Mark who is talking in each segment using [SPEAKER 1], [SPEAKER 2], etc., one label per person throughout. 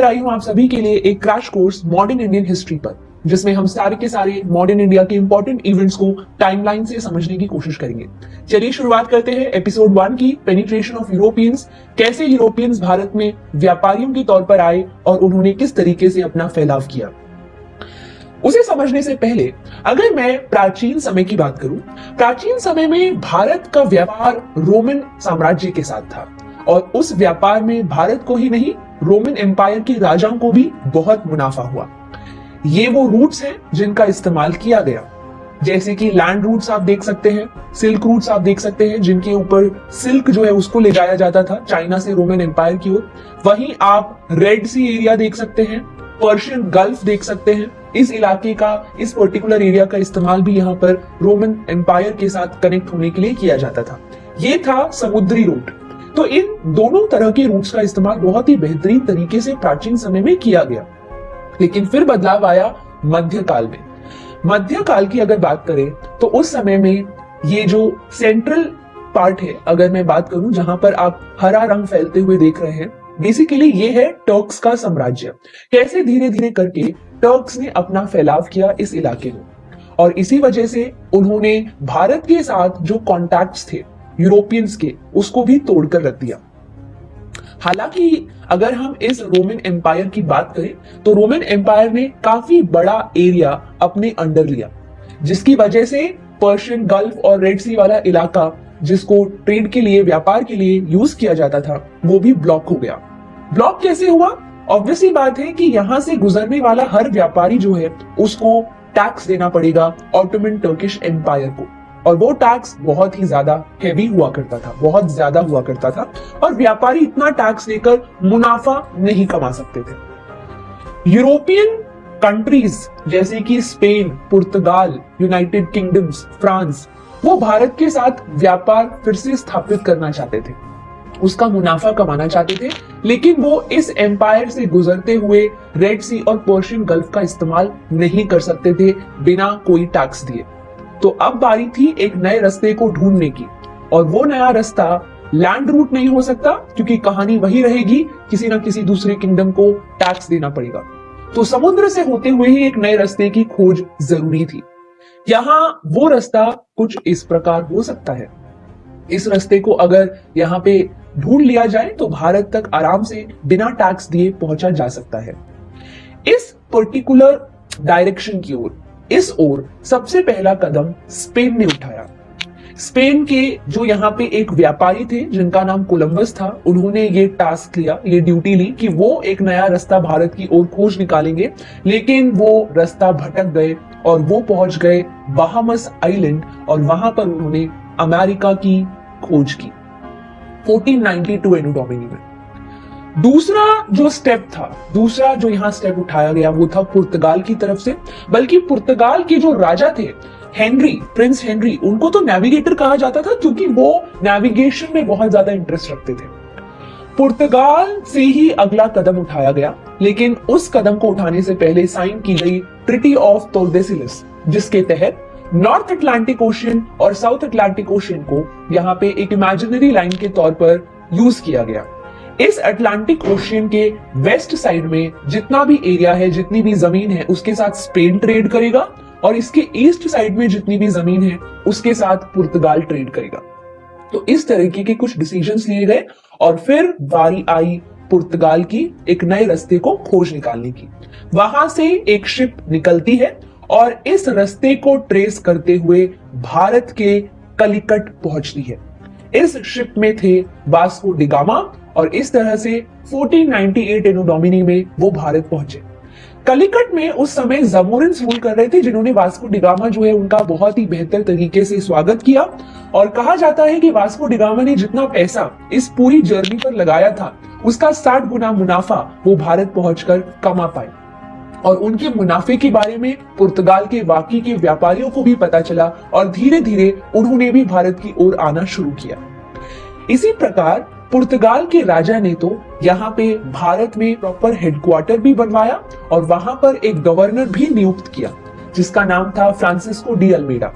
[SPEAKER 1] लेकर आई हूं आप सभी के लिए एक crash course modern Indian history पर, जिसमें हम सारे के सारे मॉडर्न इंडिया के इंपॉर्टेंट इवेंट्स को टाइमलाइन से समझने की कोशिश करेंगे। चलिए शुरुआत करते हैं एपिसोड 1 की, पेनिट्रेशन ऑफ यूरोपियंस। कैसे यूरोपियंस भारत में व्यापारियों के तौर पर आए और उन्होंने किस तरीके से अपना फैलाव किया। उसे समझने से पहले अगर मैं प्राचीन समय की बात करूं, प्राचीन समय में भारत का व्यापार रोमन साम्राज्य के साथ था और उस व्यापार में भारत को ही नहीं, रोमन एम्पायर के राजाओं को भी बहुत मुनाफा हुआ। ये वो रूट्स हैं जिनका इस्तेमाल किया गया, जैसे कि लैंड रूट्स आप देख सकते हैं, सिल्क रूट्स आप देख सकते हैं, जिनके ऊपर सिल्क जो है उसको ले जाया जाता था चाइना से रोमन एम्पायर की ओर। वहीं आप रेड सी एरिया देख सकते हैं, पर्शियन गल्फ देख सकते हैं। इस इलाके का, इस पर्टिकुलर एरिया का इस्तेमाल भी यहाँ पर रोमन एम्पायर के साथ कनेक्ट होने के लिए किया जाता था। ये था समुद्री रूट। तो इन दोनों तरह के रूट्स का इस्तेमाल बहुत ही बेहतरीन तरीके से प्राचीन समय में किया गया। लेकिन फिर बदलाव आया मध्यकाल में। मध्यकाल की अगर बात करें तो उस समय में ये जो सेंट्रल पार्ट है, अगर मैं बात करूं, जहां पर आप हरा रंग फैलते हुए देख रहे हैं, बेसिकली ये है टर्क्स का साम्राज्य। कैसे धीरे धीरे करके टर्क्स ने अपना फैलाव किया इस इलाके में, और इसी वजह से उन्होंने भारत के साथ जो कॉन्टैक्ट्स थे यूरोपियंस के, उसको भी तोड़कर रख दिया। हालांकि अगर हम इस रोमन एम्पायर की बात करें तो रोमन एम्पायर ने काफी बड़ा एरिया अपने अंडर लिया, जिसकी वजह से पर्शियन गल्फ और रेड सी वाला इलाका, जिसको ट्रेड के लिए, व्यापार के लिए यूज किया जाता था, वो भी ब्लॉक हो गया। ब्लॉक कैसे हुआ? ऑब्वियसली बात है कि यहां से गुजरने वाला हर व्यापारी जो है उसको टैक्स देना पड़ेगा ऑटोमन टर्किश एम्पायर को, और वो टैक्स बहुत ही ज्यादा हैवी हुआ करता था, बहुत ज्यादा हुआ करता था, और व्यापारी इतना टैक्स देकर मुनाफा नहीं कमा सकते थे। यूरोपियन कंट्रीज जैसे कि स्पेन, पुर्तगाल, यूनाइटेड किंगडम्स, फ्रांस, वो भारत के साथ व्यापार फिर से स्थापित करना चाहते थे, उसका मुनाफा कमाना चाहते थे, लेकिन वो इस एम्पायर से गुजरते हुए रेड सी और पर्शियन गल्फ का इस्तेमाल नहीं कर सकते थे बिना कोई टैक्स दिए। तो अब बारी थी एक नए रास्ते को ढूंढने की, और वो नया रास्ता लैंड रूट नहीं हो सकता, क्योंकि कहानी वही रहेगी, किसी ना किसी दूसरे किंगडम को टैक्स देना पड़ेगा। तो समुद्र से होते हुए ही एक नए रास्ते की खोज जरूरी थी। यहाँ वो रास्ता कुछ इस प्रकार हो सकता है। इस रास्ते को अगर यहाँ पे ढूंढ लिया जाए तो भारत तक आराम से बिना टैक्स दिए पहुंचा जा सकता है। इस पर्टिकुलर डायरेक्शन की ओर, इस ओर सबसे पहला कदम स्पेन ने उठाया। स्पेन के जो यहाँ पे एक व्यापारी थे जिनका नाम कोलंबस था, उन्होंने ये टास्क लिया, ये ड्यूटी ली कि वो एक नया रास्ता भारत की ओर खोज निकालेंगे, लेकिन वो रास्ता भटक गए और वो पहुंच गए बहामस आइलैंड, और वहां पर उन्होंने अमेरिका की खोज की 1492 एनो डोमिनी में। दूसरा जो स्टेप था, दूसरा जो यहाँ स्टेप उठाया गया, वो था पुर्तगाल की तरफ से। बल्कि पुर्तगाल के जो राजा थे, हेनरी, प्रिंस हेनरी, उनको तो नेविगेटर कहा जाता था क्योंकि वो नेविगेशन में बहुत ज्यादा इंटरेस्ट रखते थे। पुर्तगाल से ही अगला कदम उठाया गया, लेकिन उस कदम को उठाने से पहले साइन की गई ट्रिटी ऑफ टोर्डेसिलस, जिसके तहत नॉर्थ अटलांटिक ओशियन और साउथ अटलांटिक ओशियन को यहाँ पे एक इमेजिनरी लाइन के तौर पर यूज किया गया। इस अटलांटिक ओशियन के वेस्ट साइड में जितना भी एरिया है, जितनी भी जमीन है, उसके साथ स्पेन ट्रेड करेगा, और इसके ईस्ट साइड में जितनी भी जमीन है उसके साथ पुर्तगाल ट्रेड करेगा। तो इस तरीके के कुछ डिसीजंस लिए गए, और फिर बारी आई पुर्तगाल की एक नए रास्ते को खोज निकालने की। वहां से एक शिप निकलती है और इस रास्ते को ट्रेस करते हुए भारत के कलिकट पहुंचती है। इस शिप में थे वास्को डी गामा, और इस तरह से 1498 एनो डोमिनी में वो भारत पहुंचे। कलिकट में उस समय जमोरिन्स रूल कर रहे थे, जिन्होंने वास्को डी गामा जो है उनका बहुत ही बेहतर तरीके से स्वागत किया, और कहा जाता है कि वास्को डी गामा ने जितना पैसा इस पूरी जर्नी पर लगाया था, उसका 60 गुना मुनाफा वो भारत पहुंचकर कमा पाए। और उनके मुनाफे के बारे में पुर्तगाल के बाकी के व्यापारियों को भी पता चला, और धीरे धीरे उन्होंने भी भारत की ओर आना शुरू किया। इसी प्रकार पुर्तगाल के राजा ने तो यहाँ पे भारत में प्रॉपर हेडक्वार्टर भी बनवाया, और वहां पर एक गवर्नर भी नियुक्त किया, जिसका नाम था फ्रांसिस्को डी अल्मेडा।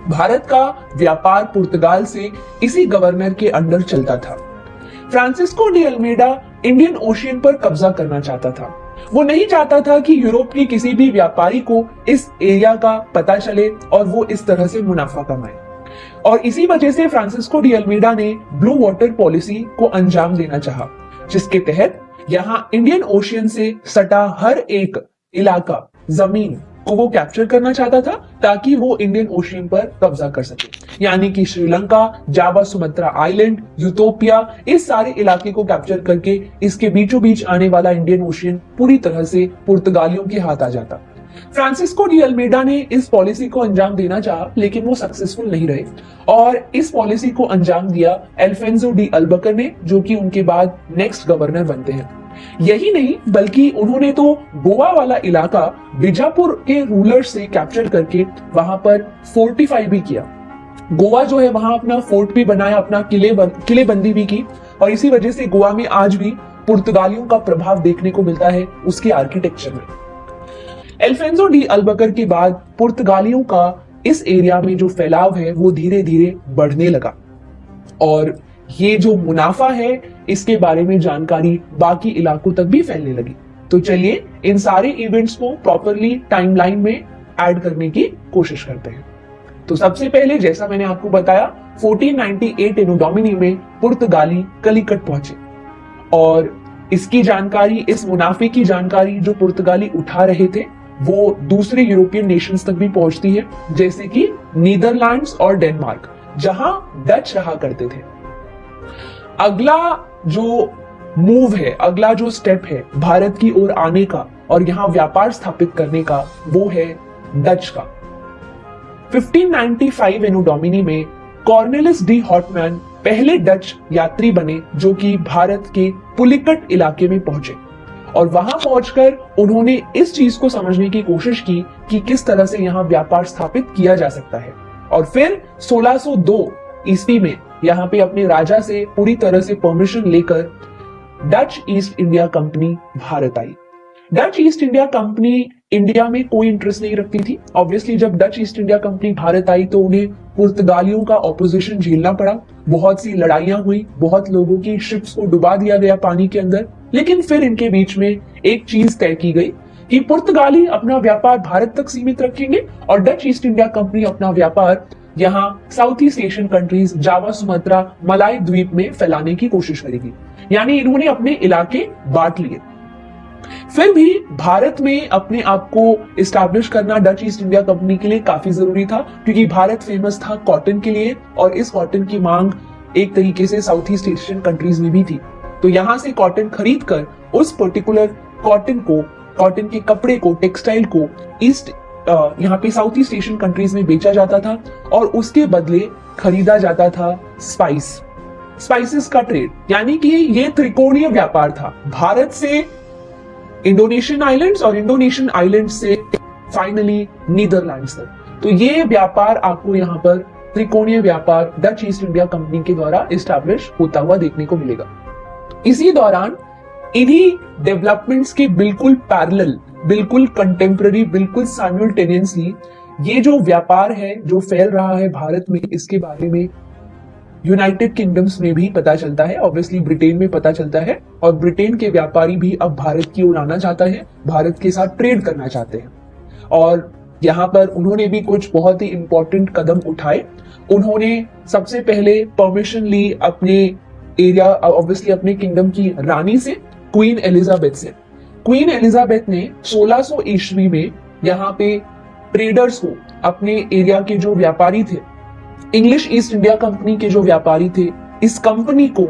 [SPEAKER 1] भारत का व्यापार पुर्तगाल से इसी गवर्नर के अंडर चलता था। Francisco de Almeida Indian Ocean पर कब्जा करना चाहता था। वो नहीं चाहता था कि यूरोप के किसी भी व्यापारी को इस एरिया का पता चले और वो इस तरह से मुनाफा कमाए। और इसी वजह से फ्रांसिस्को डी अल्मीडा ने ब्लू वाटर पॉलिसी को अंजाम देना चाहा, जिसके तहत यहाँ इंडियन ओशियन से सटा हर एक इलाका, जमीन को वो कैप्चर करना चाहता था ताकि वो इंडियन ओशियन पर कब्जा कर सके। यानी कि Sri Lanka, Java Sumatra island, utopia, इस सारे इलाके को कैप्चर करके इसके बीचों बीच आने वाला इंडियन ओशियन पूरी तरह से पुर्तगालियों के हाथ आ जाता। फ्रांसिस्को डी अल्मीडा ने इस पॉलिसी को अंजाम देना चाहा, लेकिन वो सक्सेसफुल नहीं रहे और इस पॉलिसी को अंजाम दिया अल्फोंसो डी अल्बकर ने, जो कि उनके बाद नेक्स्ट गवर्नर बनते हैं। यही नहीं बल्कि उन्होंने तो गोवा वाला इलाका बीजापुर के रूलर्स से कैप्चर करके वहां पर फोर्टिफाई भी किया। गोवा जो है वहां अपना फोर्ट भी बनाया, अपना किलेबंदी भी की और इसी वजह से गोवा में आज भी पुर्तगालियों का प्रभाव देखने को मिलता है उसके आर्किटेक्चर में। अल्फोंसो डी अल्बकर के बाद पुर्तगालियों का इस एरिया में जो फैलाव है वो धीरे धीरे बढ़ने लगा और ये जो मुनाफा है इसके बारे में जानकारी बाकी इलाकों तक भी फैलने लगी। तो चलिए इन सारे इवेंट्स को प्रॉपरली टाइमलाइन में ऐड करने की कोशिश करते हैं। तो सबसे पहले जैसा मैंने आपको बताया 1498 एनो डोमिनी में पुर्तगाली कलिकट पहुंचे और इसकी जानकारी, इस मुनाफे की जानकारी जो पुर्तगाली उठा रहे थे वो दूसरे यूरोपियन नेशंस तक भी पहुंचती है, जैसे कि नीदरलैंड्स और डेनमार्क, जहां डच रहा करते थे। अगला जो मूव है, अगला जो स्टेप है भारत की ओर आने का और यहां व्यापार स्थापित करने का, वो है डच का। 1595 एनो डोमिनी में कॉर्नेलिस डी हॉटमैन पहले डच यात्री बने जो कि भारत के पुलिकट इलाके में पहुंचे और वहां पहुंचकर उन्होंने इस चीज को समझने की कोशिश की कि किस तरह से यहां व्यापार स्थापित किया जा सकता है। और फिर 1602 ईस्वी में यहाँ पे अपने राजा से पूरी तरह से परमिशन लेकर Dutch East India company Bharat आई। Dutch East India company India में कोई इंटरेस्ट नहीं रखती थी। ऑब्वियसली जब Dutch East India company Bharat आई तो उन्हें पुर्तगालियों का ऑपोजिशन झेलना पड़ा, बहुत सी लड़ाइयां हुई, बहुत लोगों की शिप्स को डुबा दिया गया पानी के अंदर। लेकिन फिर इनके बीच में एक चीज तय की गई कि पुर्तगाली अपना व्यापार भारत तक सीमित रखेंगे और डच ईस्ट इंडिया कंपनी अपना व्यापार यहाँ South East Asian countries, Java Sumatra, Malay द्वीप में फैलाने की कोशिश करेगी। यानी इन्होंने अपने इलाके बांट लिए। फिर भी भारत में अपने आप को इस्टेब्लिश करना डच ईस्ट इंडिया कंपनी के लिए काफी जरूरी था, क्योंकि भारत फेमस था कॉटन के लिए और इस कॉटन की मांग एक तरीके से साउथ ईस्ट एशियन कंट्रीज में भी थी। तो यहां से कॉटन खरीद कर उस पर्टिकुलर कॉटन के कपड़े को, टेक्सटाइल को यहाँ पे साउथ ईस्ट एशियन कंट्रीज में बेचा जाता था और उसके बदले खरीदा जाता था स्पाइसेस का ट्रेड। यानी कि ये त्रिकोणीय व्यापार था, भारत से इंडोनेशियन आइलैंड्स और इंडोनेशियन आइलैंड्स से फाइनली नीदरलैंड्स तक। तो ये व्यापार आपको यहाँ पर त्रिकोणीय व्यापार डच ईस्ट इंडिया कंपनी के द्वारा एस्टैब्लिश होता हुआ देखने को मिलेगा। इसी दौरान इन्हीं डेवलपमेंट्स के बिल्कुल पैरेलल, बिल्कुल कंटेम्पररी, बिल्कुल साइमल्टेनियसली ये जो व्यापार है जो फैल रहा है भारत में, इसके बारे में यूनाइटेड किंगडम्स में भी पता चलता है, ऑब्वियसली ब्रिटेन में पता चलता है और ब्रिटेन के व्यापारी भी अब भारत की ओर आना चाहता है, भारत के साथ ट्रेड करना चाहते हैं। और यहाँ पर उन्होंने भी कुछ बहुत ही इंपॉर्टेंट कदम उठाए। उन्होंने सबसे पहले परमिशन ली अपने एरिया, ऑब्वियसली अपने किंगडम की रानी से, क्वीन एलिजाबेथ से। क्वीन एलिजाबेथ ने 1600 ईस्वी में यहाँ पे ट्रेडर्स को, अपने एरिया के जो व्यापारी थे, इंग्लिश ईस्ट इंडिया कंपनी के जो व्यापारी थे, इस कंपनी को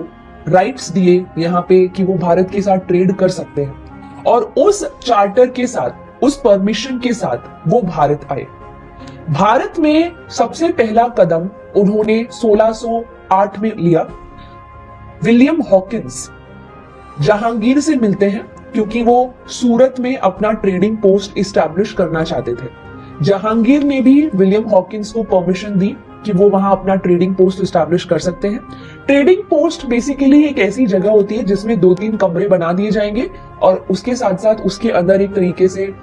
[SPEAKER 1] राइट्स दिए यहाँ पे कि वो भारत के साथ ट्रेड कर सकते हैं। और उस चार्टर के साथ, उस परमिशन के साथ वो भारत आए। भारत में सबसे पहला कदम उन्होंने 1608 में लिया। विलियम हॉकिंस जहांगीर से मिलते हैं क्योंकि वो सूरत में अपना ट्रेडिंग पोस्ट इस्टेब्लिश करना चाहते थे। जहांगीर ने भी विलियम हॉकिंस को परमिशन दी कि वो वहां अपना ट्रेडिंग पोस्ट इस्टेब्लिश कर सकते हैं। ट्रेडिंग पोस्ट बेसिकली एक ऐसी जगह होती है जिसमें 2-3 कमरे बना दिए जाएंगे और उसके साथ साथ उसके अंदर एक तरीके से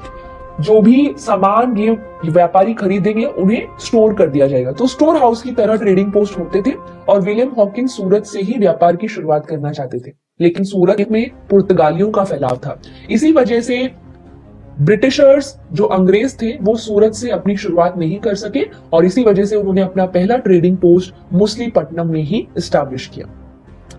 [SPEAKER 1] जो भी सामान ये व्यापारी खरीदेंगे उन्हें स्टोर कर दिया जाएगा। तो स्टोर हाउस की तरह ट्रेडिंग पोस्ट होते थे और विलियम हॉकिंस सूरत से ही व्यापार की शुरुआत करना चाहते थे। लेकिन सूरत में पुर्तगालियों का फैलाव था। इसी वजह से ब्रिटिशर्स जो अंग्रेज थे वो सूरत से अपनी शुरुआत नहीं कर सके और इसी वजह से उन्होंने अपना पहला ट्रेडिंग पोस्ट मुसलीपट्टनम में ही एस्टैब्लिश किया।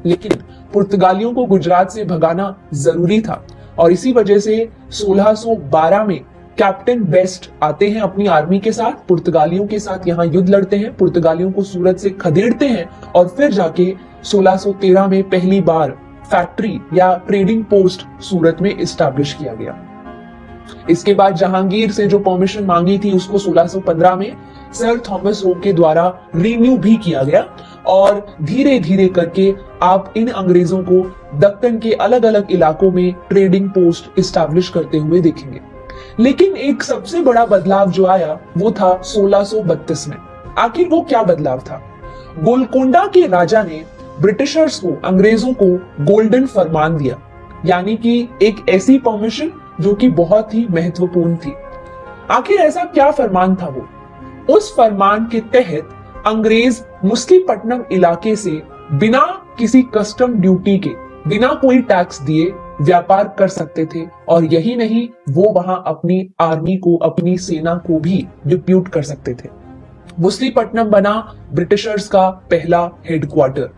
[SPEAKER 1] लेकिन पुर्तगालियों को गुजरात से भगाना जरूरी था और इसी वजह से 1612 में कैप्टन बेस्ट आते हैं अपनी आर्मी के साथ, पुर्तगालियों के साथ यहाँ युद्ध लड़ते हैं, पुर्तगालियों को सूरत से खदेड़ते हैं और फिर जाके 1613 में पहली बार फैक्ट्री या ट्रेडिंग पोस्ट सूरत में एस्टैब्लिश किया गया। इसके बाद जहांगीर से जो परमिशन मांगी थी उसको 1615 में सर थॉमस रोम के द्वारा रिन्यू भी किया गया और धीरे धीरे करके आप इन अंग्रेजों को दक्कन के अलग अलग इलाकों में ट्रेडिंग पोस्ट एस्टैब्लिश करते हुए देखेंगे। लेकिन एक सबसे बड़ा बदलाव जो आया वो था 1632 में। आखिर वो क्या बदलाव था? गोलकोंडा के राजा ने ब्रिटिशर्स को, अंग्रेजों को गोल्डन फरमान दिया, यानी कि एक ऐसी परमिशन जो कि बहुत ही महत्वपूर्ण थी। आखिर ऐसा क्या फरमान था वो? उस फरमान के तहत अंग्रेज मुसलीपट्टनम इलाके से बिना किसी कस्टम ड्यूटी के, बिना कोई टैक्स दिए व्यापार कर सकते थे और यही नहीं, वो वहां अपनी आर्मी को, अपनी सेना को भी डिप्यूट कर सकते थे। मुसलीपट्टनम बना ब्रिटिशर्स का पहला हेडक्वार्टर।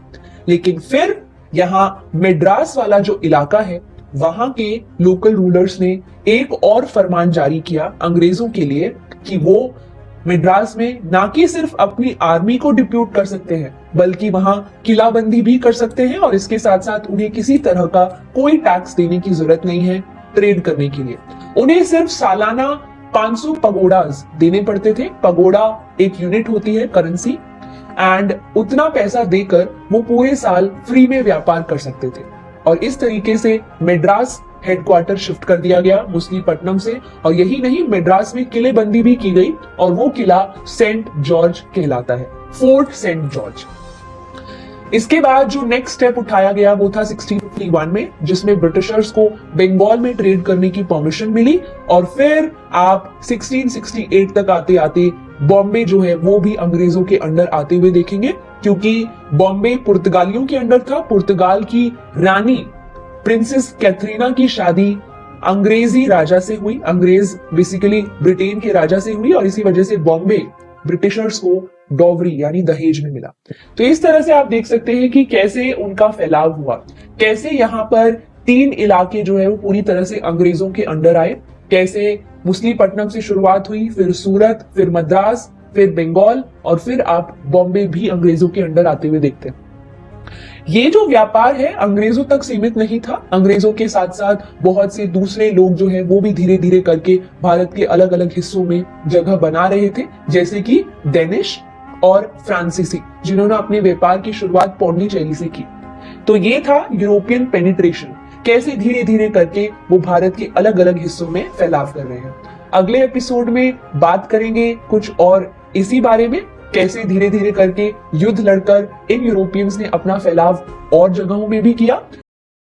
[SPEAKER 1] लेकिन फिर यहाँ मेड्रास वाला जो इलाका है वहां के लोकल रूलर्स ने एक और फरमान जारी किया अंग्रेजों के लिए कि वो मेड्रास में ना कि सिर्फ अपनी आर्मी को डिप्यूट कर सकते हैं बल्कि वहां किलाबंदी भी कर सकते हैं और इसके साथ साथ उन्हें किसी तरह का कोई टैक्स देने की जरूरत नहीं है ट्रेड करने के लिए। उन्हें सिर्फ सालाना 500 पगोडाज देने पड़ते थे। पगोडा एक यूनिट होती है करेंसी, एंड उतना पैसा देकर वो पूरे साल फ्री में व्यापार कर सकते थे। और इस तरीके से मेड्रास हेडक्वार्टर शिफ्ट कर दिया गया मुसलीपट्टनम से। और यही नहीं, मेड्रास में किलेबंदी भी की गई और वो किला सेंट जॉर्ज कहलाता है, फोर्ट सेंट जॉर्ज। इसके बाद जो नेक्स्ट स्टेप उठाया गया वो था 1651 में, जिसमें ब्रिटिशर्स को बंगाल में ट्रेड करने की परमिशन मिली। और फिर आप 1668 तक आते आते बॉम्बे जो है वो भी अंग्रेजों के अंडर आते हुए देखेंगे, क्योंकि बॉम्बे पुर्तगालियों के अंडर था। पुर्तगाल की रानी प्रिंसेस कैथरीना की शादी अंग्रेजी राजा से हुई, अंग्रेज बेसिकली ब्रिटेन के राजा से हुई और इसी वजह से बॉम्बे ब्रिटिशर्स को डॉवरी यानी दहेज में मिला। तो इस तरह से आप देख सकते हैं कि कैसे उनका फैलाव हुआ, कैसे यहाँ पर 3 इलाके जो है वो पूरी तरह से अंग्रेजों के अंडर आए, कैसे मुसलीपट्टनम से शुरुआत हुई, फिर सूरत, फिर मद्रास, फिर बंगाल और फिर आप बॉम्बे भी अंग्रेजों के अंडर आते हुए देखते हैं। ये जो व्यापार है अंग्रेजों तक सीमित नहीं था। अंग्रेजों के साथ साथ बहुत से दूसरे लोग जो है वो भी धीरे धीरे करके भारत के अलग अलग हिस्सों में जगह बना रहे थे, जैसे कि डेनिश और फ्रांसीसी, जिन्होंने अपने व्यापार की शुरुआत पौंडीचेरी से की। तो ये था यूरोपियन पेनिट्रेशन, कैसे धीरे धीरे करके वो भारत के अलग अलग हिस्सों में फैलाव कर रहे हैं। अगले एपिसोड में बात करेंगे कुछ और इसी बारे में, कैसे धीरे धीरे करके युद्ध लड़कर इन यूरोपियंस ने अपना फैलाव और जगहों में भी किया।